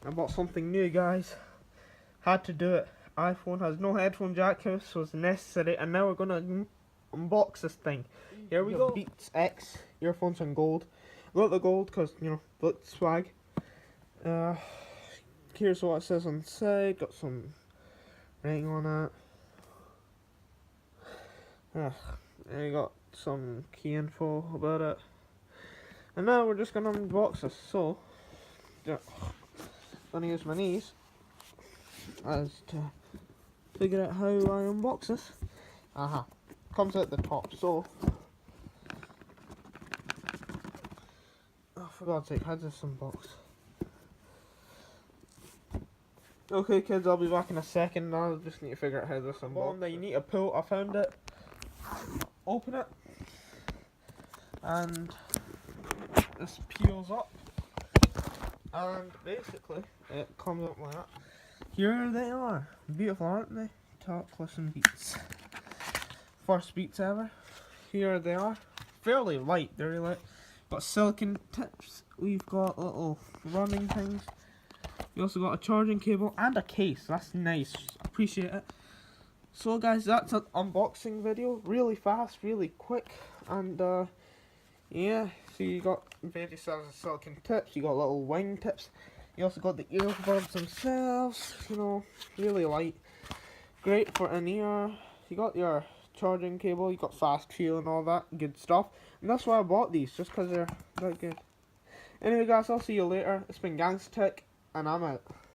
I bought something new, guys. Had to do it. iPhone has no headphone jack here, so it's necessary. And now we're gonna unbox this thing. Here we go. Beats X earphones in gold. I got the gold because, you know, look swag. Here's what it says on the side. Got some writing on it. And you got some key info about it. And now we're just gonna unbox this. So, yeah, gonna use my knees as to figure out how I unbox this. Comes out the top. So, oh, for God's sake, how's this unbox? Okay, kids, I'll be back in a second. Now I just need to figure out how this unboxes. That you need to pull. I found it. Open it, and this peels up, and basically it comes up like that. Here they are. Beautiful, aren't they? Top Listen Beats. First Beats ever. Here they are. Fairly light. They're really light. Got silicone tips. We've got little running things. We also got a charging cable and a case. That's nice. Appreciate it. So guys, that's an unboxing video. Really fast, really quick, and yeah. So you got various sizes of silicone tips. You got little wing tips. You also got the earbuds themselves. You know, really light. Great for an ear. You got your charging cable. You got fast feel and all that good stuff. And that's why I bought these, just because they're that good. Anyway, guys, I'll see you later. It's been Gangsta Tech, and I'm out.